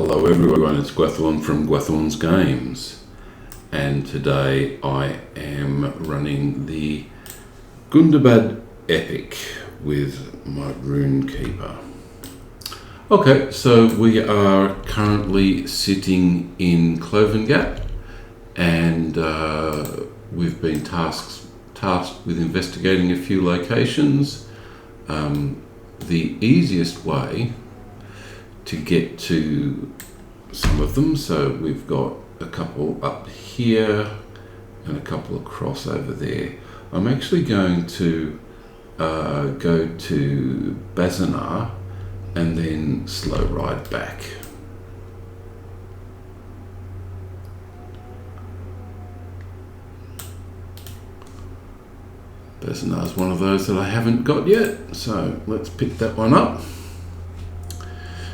Hello everyone, it's Gwethorn from Gwethorn's Games, and today I am running the Gundabad Epic with my Runekeeper. Okay, so we are currently sitting in Cloven Gap, and we've been tasked with investigating a few locations. The easiest way to get to some of them, so we've got a couple up here and a couple across over there. I'm actually going to go to Bazanar and then slow ride back. Bazanar is one of those that I haven't got yet, so let's pick that one up.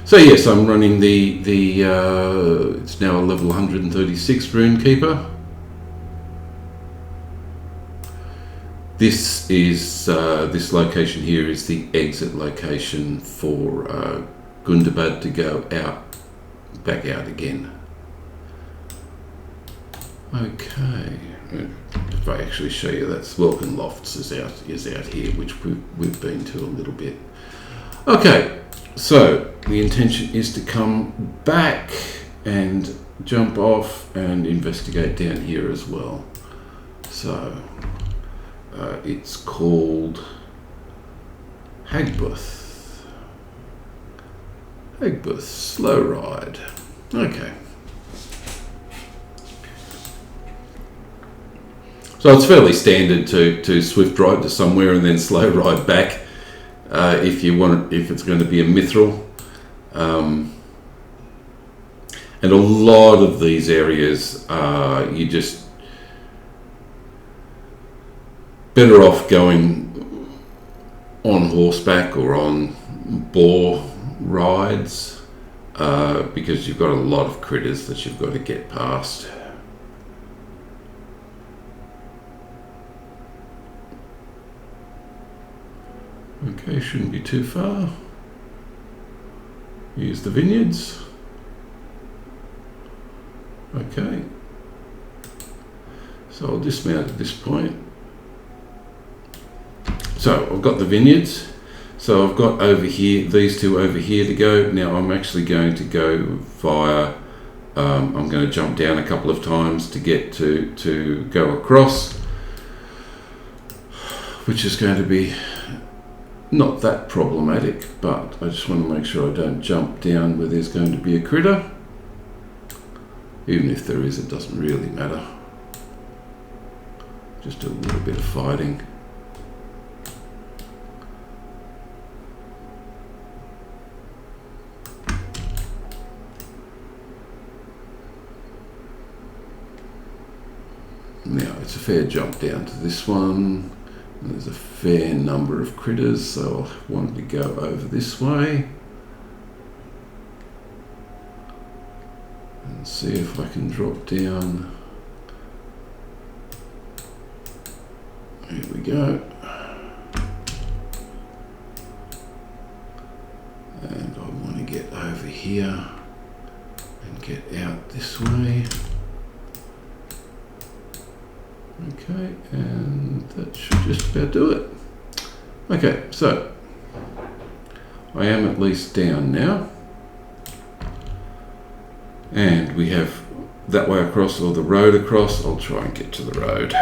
So yes, I'm running the it's now a level 136 Runekeeper. This is this location here is the exit location for Gundabad to go back out again. Okay, if I actually show you, that's Welcome Lofts is out here, which we've been to a little bit. Okay. So the intention is to come back and jump off and investigate down here as well. So it's called Hagbuth. Hagbuth slow ride. Okay. So it's fairly standard to swift ride to somewhere and then slow ride back. If it's going to be a mithril, and a lot of these areas you just better off going on horseback or on boar rides, because you've got a lot of critters that you've got to get past. Okay, shouldn't be too far. Use the vineyards. Okay. So I'll dismount at this point. So I've got the vineyards. So I've got over here, these two over here to go. Now I'm actually going to go via, I'm going to jump down a couple of times to get to go across, which is going to be not that problematic, but I just want to make sure I don't jump down where there's going to be a critter. Even if there is, it doesn't really matter. Just a little bit of fighting. Now it's a fair jump down to this one. And there's a fair number of critters, so I wanted to go over this way and see if I can drop down. Here we go. And I want to get over here and get out this way. Okay, and that should just about do it. Okay, so I am at least down now, and we have that way across, or the road across. I'll try and get to the road.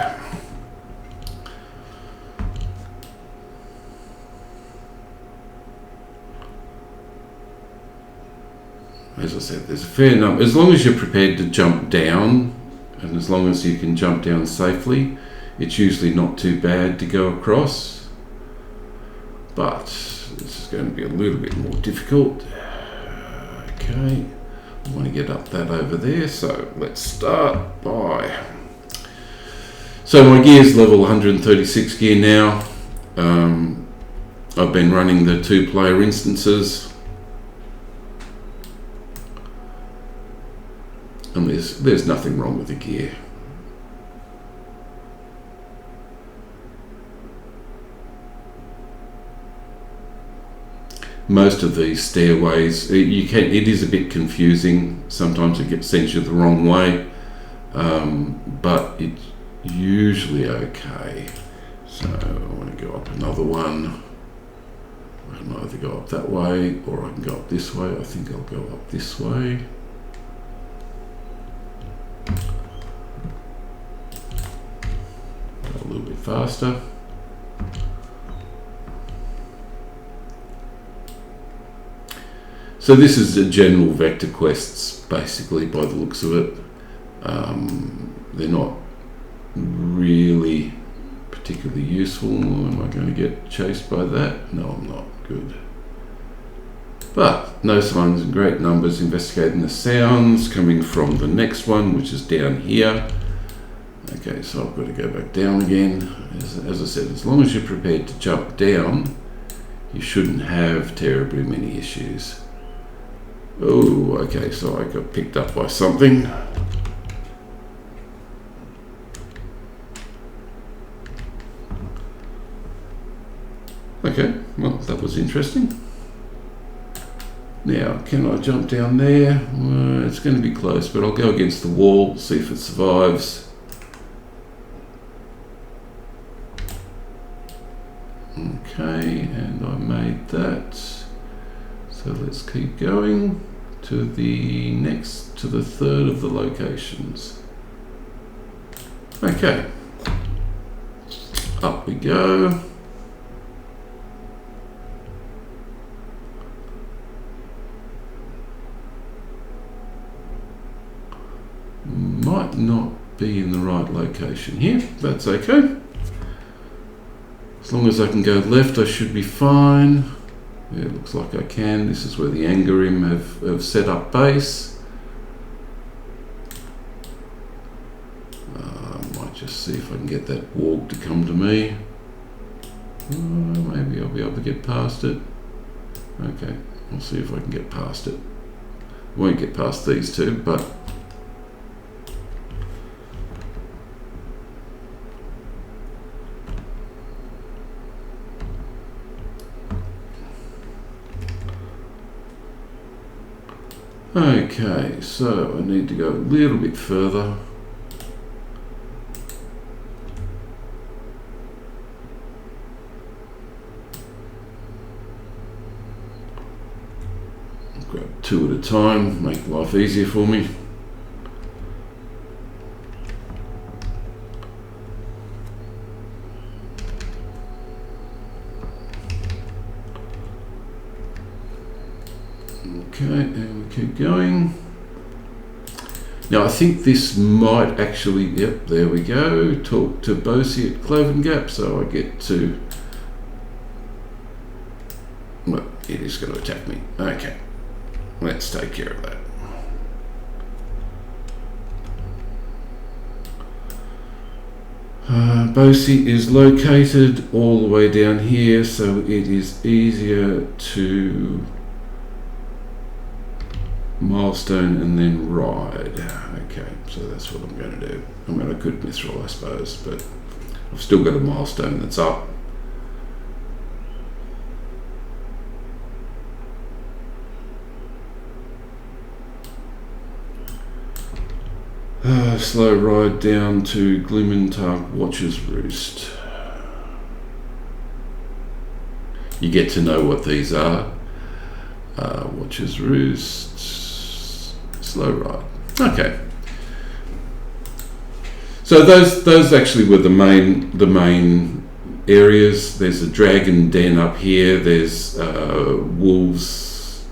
As I said, there's a fair number, as long as you're prepared to jump down. And as long as you can jump down safely, it's usually not too bad to go across. But this is going to be a little bit more difficult. Okay, I want to get up that over there, so let's start by... So my gear's level 136 gear now. I've been running the 2-player instances. And there's nothing wrong with the gear. most of these stairways, it is a bit confusing. Sometimes it sends you the wrong way, but it's usually okay. So I want to go up another one. I can either go up that way or I can go up this way. I think I'll go up this way. A little bit faster. So this is a general vector quests, basically, by the looks of it. They're not really particularly useful. Am I going to get chased by that? No, I'm not. Good. But no signs in great numbers, investigating the sounds coming from the next one, which is down here. Okay, so I've got to go back down again. As I said, as long as you're prepared to jump down, you shouldn't have terribly many issues. Oh, okay, so I got picked up by something. Okay, well, that was interesting. Now, can I jump down there? It's going to be close, but I'll go against the wall, see if it survives. Okay, and I made that. So let's keep going to the third of the locations. Okay, up we go. Might not be in the right location here. That's okay. As long as I can go left, I should be fine. Yeah, it looks like I can. This is where the Angarim have set up base. I might just see if I can get that warg to come to me. Maybe I'll be able to get past it. Okay, I'll see if I can get past it. I won't get past these two, but okay, so I need to go a little bit further. I'll grab two at a time, make life easier for me. Okay, and we keep going. Now I think this might actually, yep, there we go, talk to Bosie at Cloven Gap, so I get to, well, it is going to attack me. Okay, let's take care of that. Bosie is located all the way down here, so it is easier to milestone and then ride. Okay, so that's what I'm going to do. I mean, I could mithril, I suppose, but I've still got a milestone that's up. Slow ride down to Glimmintark Watcher's Roost. You get to know what these are. Watcher's Roost, slow ride. Okay. So those actually were the main areas. There's a dragon den up here. There's wolves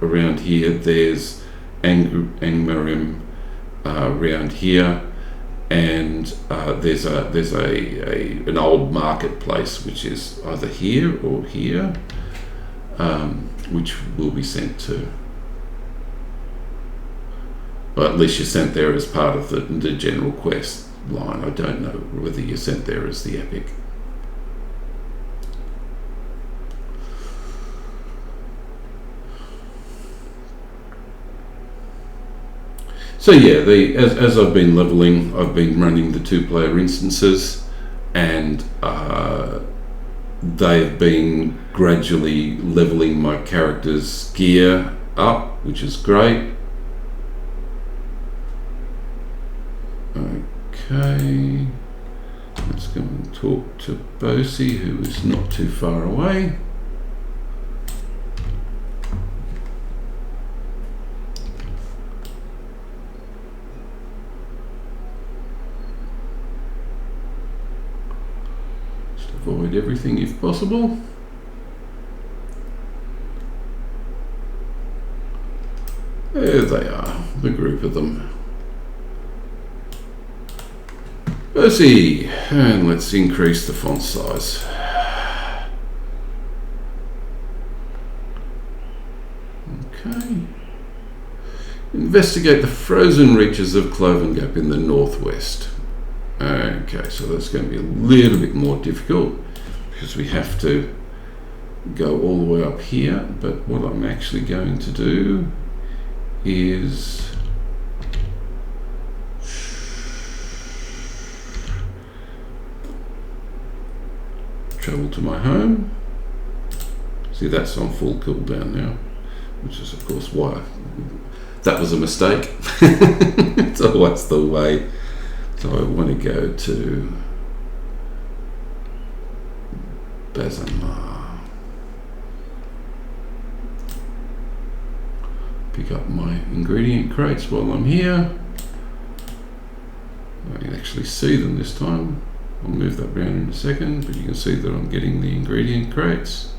around here. There's Angmarim around here, and there's an old marketplace which is either here or here, which will be sent to. Well, at least you're sent there as part of the general quest line. I don't know whether you're sent there as the epic. So yeah, as I've been leveling, I've been running the 2-player instances, and they've been gradually leveling my character's gear up, which is great. Okay, let's go and talk to Bosie, who is not too far away. Just avoid everything if possible. There they are, the group of them. Bosie, and let's increase the font size. Okay. Investigate the frozen reaches of Cloven Gap in the northwest. Okay, so that's going to be a little bit more difficult because we have to go all the way up here, but what I'm actually going to do is travel to my home. See, that's on full cooldown now, which is of course why that was a mistake. It's always the way. So I want to go to Bazamar. Pick up my ingredient crates while I'm here. I can actually see them this time. I'll move that around in a second, but you can see that I'm getting the ingredient crates.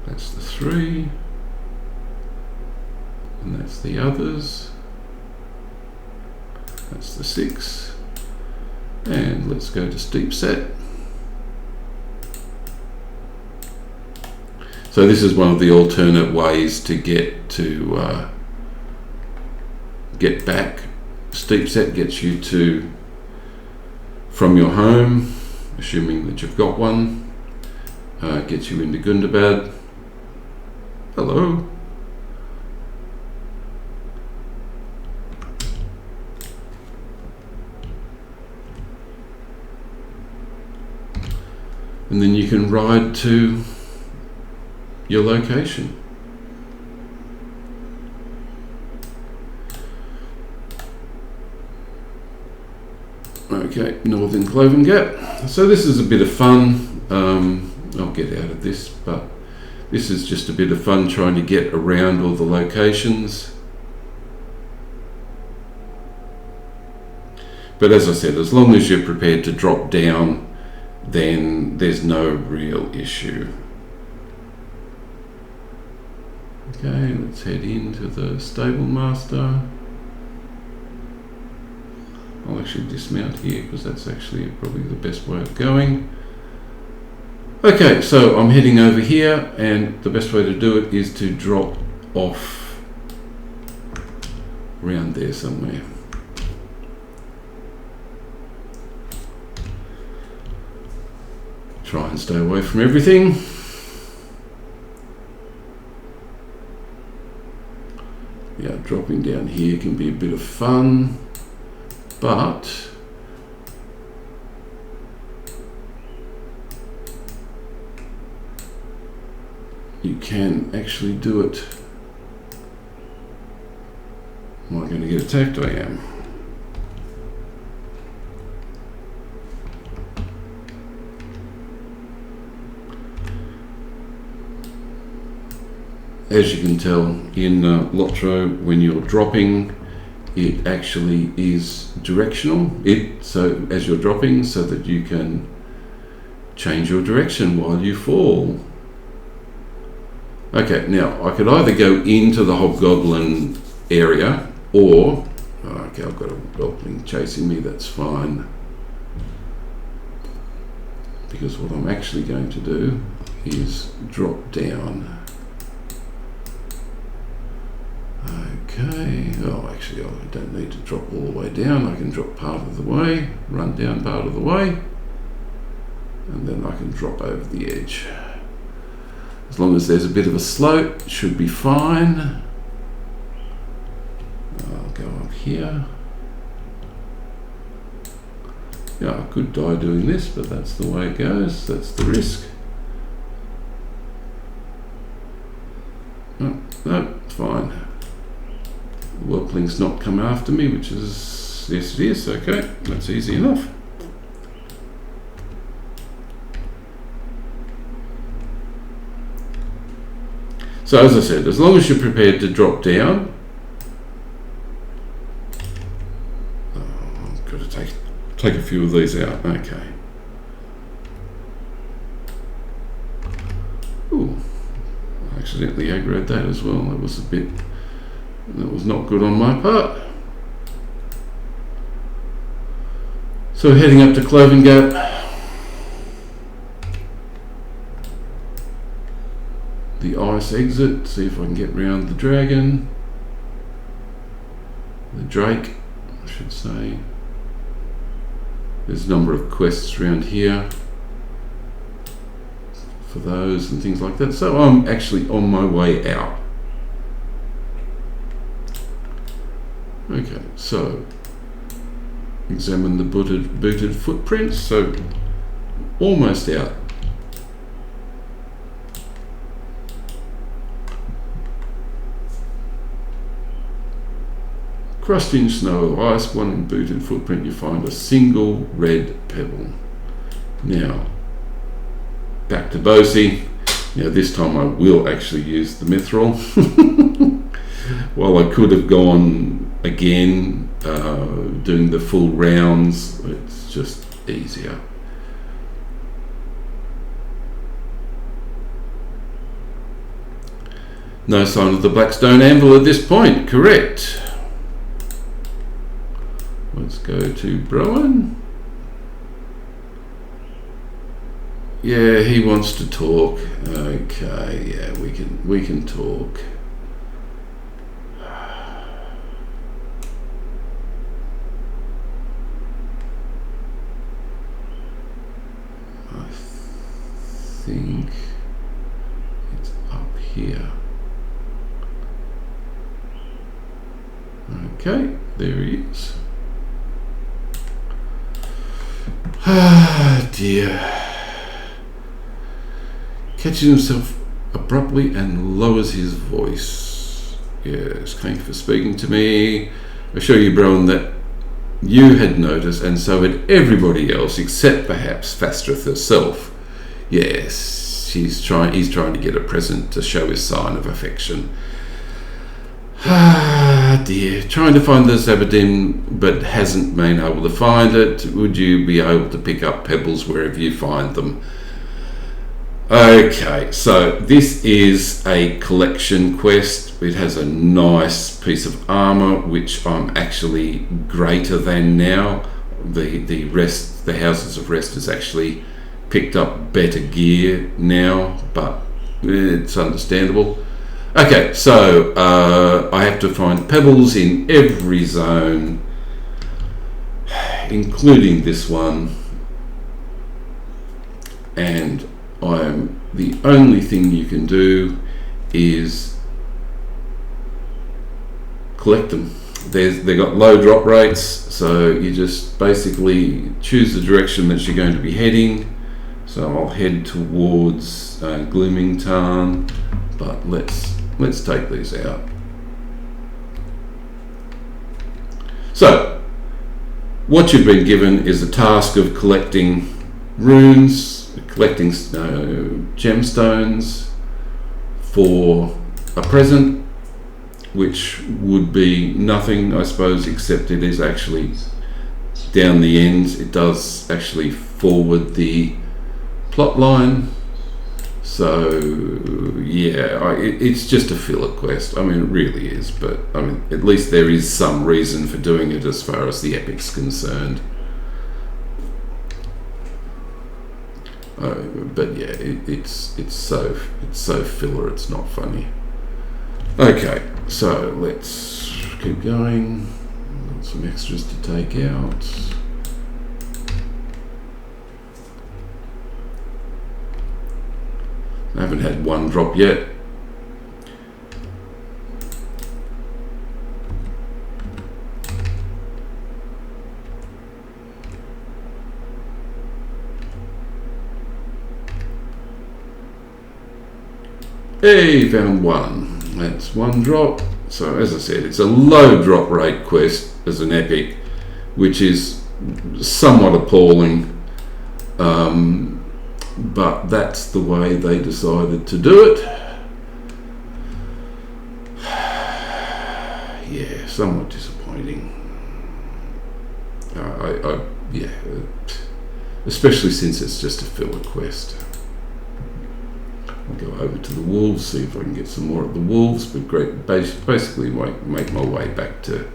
That's the 3. And that's the others. That's the 6. And let's go to Steep Set. So this is one of the alternate ways to get back. Steep Set gets you to from your home, assuming that you've got one, gets you into Gundabad. Hello. And then you can ride to your location. Okay, Northern Cloven Gap. So this is a bit of fun. I'll get out of this, but this is just a bit of fun trying to get around all the locations. But as I said, as long as you're prepared to drop down, then there's no real issue. Okay, let's head into the stable master. I'll actually dismount here because that's actually probably the best way of going. Okay, so I'm heading over here, and the best way to do it is to drop off around there somewhere. Try and stay away from everything. Yeah, dropping down here can be a bit of fun, but you can actually do it. Am I going to get attacked? I am. As you can tell in Lotro, when you're dropping, it actually is directional. So as you're dropping, so that you can change your direction while you fall. Okay, now I could either go into the Hobgoblin area, or okay, I've got a goblin chasing me. That's fine, because what I'm actually going to do is drop down. Okay, oh actually I don't need to drop all the way down. I can drop part of the way, run down part of the way, and then I can drop over the edge. As long as there's a bit of a slope, it should be fine. I'll go up here. Yeah, I could die doing this, but that's the way it goes. That's the risk. No, it's fine. The whelpling's not come after me, which is, yes it is, okay, that's easy enough. So as I said, as long as you're prepared to drop down, I've got to take a few of these out, okay. Ooh, I accidentally aggroed that as well, that was not good on my part. So heading up to Cloven Gap, the ice exit, see if I can get round the dragon, the drake I should say. There's a number of quests around here for those and things like that, so I'm actually on my way out. Okay, so examine the booted footprints, so almost out. Crushed in snow or ice, one in booted footprint, you find a single red pebble. Now, back to Bosie. Now this time I will actually use the mithril. While I could have gone again, doing the full rounds, it's just easier. No sign of the Blackstone Anvil at this point, correct. Let's go to Browan. Yeah, he wants to talk. Okay, yeah, we can talk. I think it's up here. Okay, there he is. Ah, dear. Catches himself abruptly and lowers his voice. Yes, thank you for speaking to me. I assure you, Brown, that you had noticed, and so had everybody else, except perhaps Fastreth herself. Yes, he's trying to get a present to show his sign of affection. Ah dear, trying to find the Zabadin but hasn't been able to find it. Would you be able to pick up pebbles wherever you find them? Okay, so this is a collection quest. It has a nice piece of armor which I'm actually greater than now. The Houses of Rest has actually picked up better gear now, but it's understandable. Okay, so I have to find pebbles in every zone, including this one, and the only thing you can do is collect them. They got low drop rates, so you just basically choose the direction that you're going to be heading. So I'll head towards Glooming Tarn, but let's take these out. So, what you've been given is a task of collecting runes, collecting gemstones for a present, which would be nothing, I suppose, except it is actually down the end. It does actually forward the plot line. So yeah, it's just a filler quest. I mean, it really is, but I mean, at least there is some reason for doing it as far as the epic's concerned. But yeah, it's so filler. It's not funny. Okay, so let's keep going. Got some extras to take out. I haven't had one drop yet. Hey, found one. That's one drop. So as I said, it's a low drop rate quest as an epic, which is somewhat appalling. But that's the way they decided to do it. Yeah, somewhat disappointing. Yeah, especially since it's just a filler quest. I'll go over to the wolves, see if I can get some more of the wolves, but basically make my way back to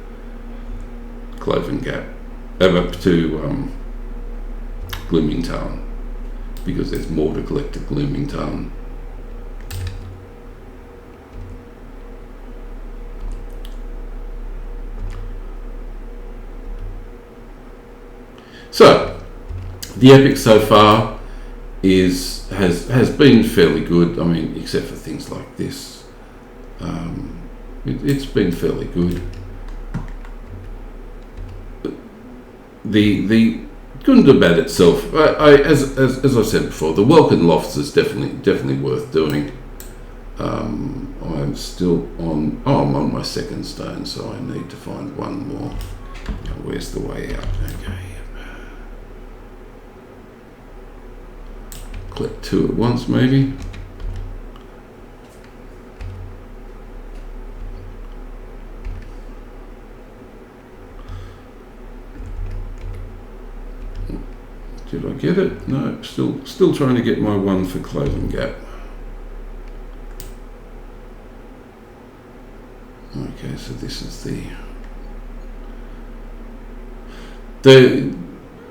Cloven Gap, up to Glooming Tarn, because there's more to collect at Glooming Tarn. So the epic so far has been fairly good. I mean, except for things like this, it's been fairly good. The Gundabad itself, as I said before, the Welkin Lofts is definitely worth doing. I'm still on. Oh, I'm on my second stone, so I need to find one more. Now, where's the way out? Okay. Collect two at once, maybe. Did I get it? No, still trying to get my one for Cloven Gap. Okay, so this is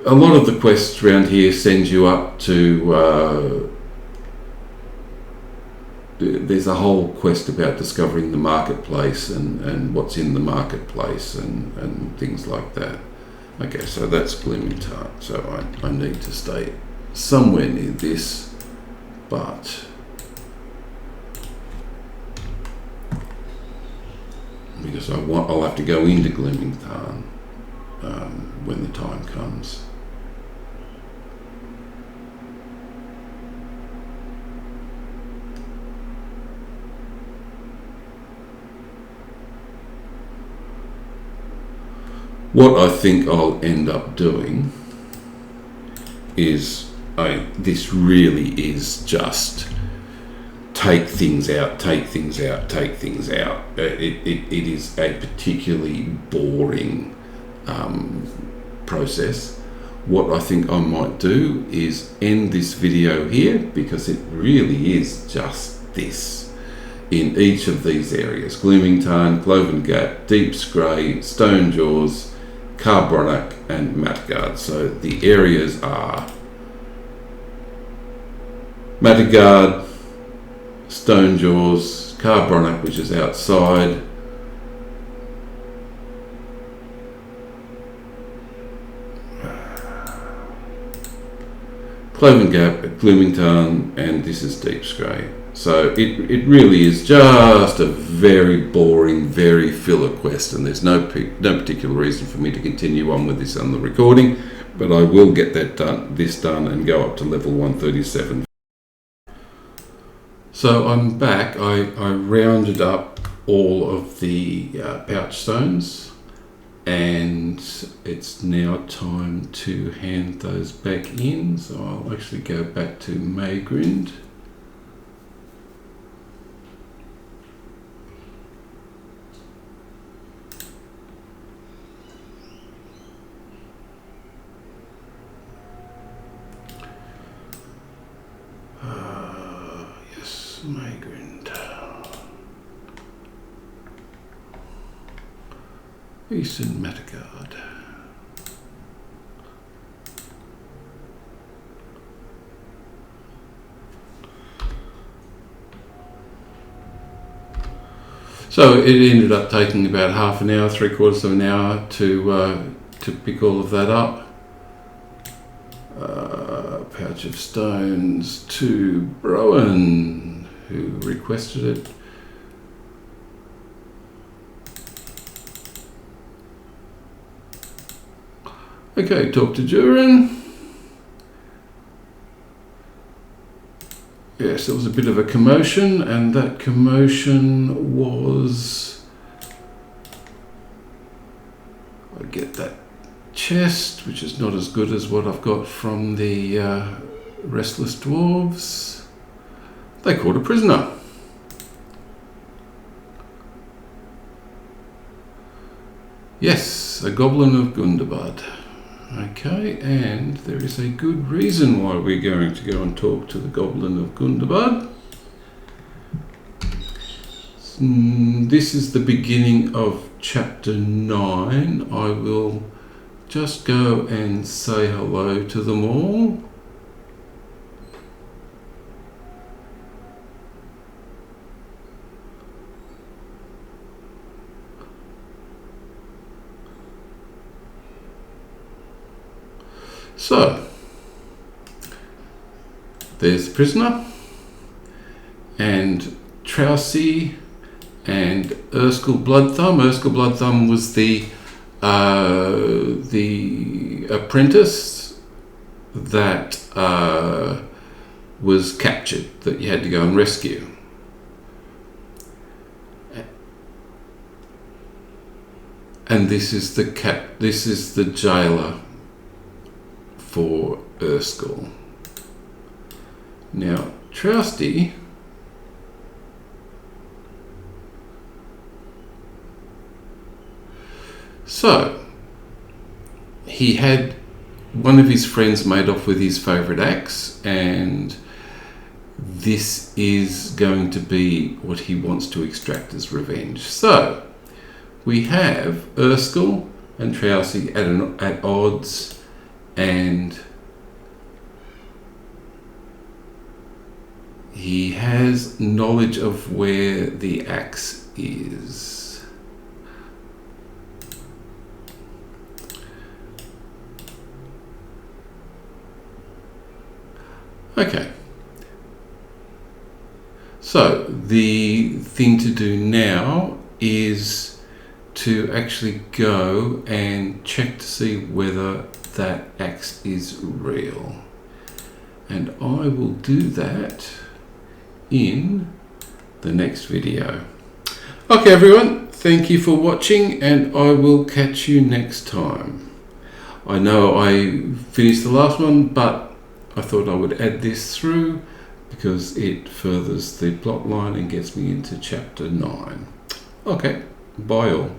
a lot of the quests around here sends you up to there's a whole quest about discovering the marketplace and what's in the marketplace and things like that. Okay, so that's Glooming Tarn, so I need to stay somewhere near this, but because I'll have to go into Glooming Tarn when the time comes. What I think I'll end up doing is, this really is just take things out, take things out, take things out. It is a particularly boring process. What I think I might do is end this video here, because it really is just this. In each of these areas, Glooming Tarn, Cloven Gap, Deep Scray, Stone Jaws, Carbronach and Matagard. So the areas are Matagard, Stone Jaws, Carbronach, which is outside, Cloven Gap, Glooming Tarn, and this is Deep Scray. So it really is just a very boring, very filler quest, and there's no particular reason for me to continue on with this on the recording, but I will get this done and go up to level 137. So I'm back. I rounded up all of the pouch stones, and it's now time to hand those back in. So I'll actually go back to Maygrind. Maygrind. Eastern Matagard. So it ended up taking about half an hour, 3/4 of an hour to pick all of that up. Pouch of stones to Browan, who requested it. Okay, talk to Durin. yes, there was a bit of a commotion, and that commotion was, I get that chest, which is not as good as what I've got from the Restless Dwarves. They caught a prisoner. Yes, a goblin of Gundabad. Okay, and there is a good reason why we're going to go and talk to the goblin of Gundabad. This is the beginning of chapter 9. I will just go and say hello to them all. So, there's the prisoner, and Trousey, and Erskine Bloodthumb. Erskine Bloodthumb was the apprentice that was captured, that you had to go and rescue. And this is the jailer for Erskine. Now, Trousey so he had one of his friends made off with his favourite axe, and this is going to be what he wants to extract as revenge. So we have Erskine and Trousey at odds, and he has knowledge of where the axe is. Okay. So the thing to do now is to actually go and check to see whether that axe is real. And I will do that in the next video. Okay everyone, thank you for watching, and I will catch you next time. I know I finished the last one, but I thought I would add this through because it furthers the plot line and gets me into chapter 9. Okay, bye all.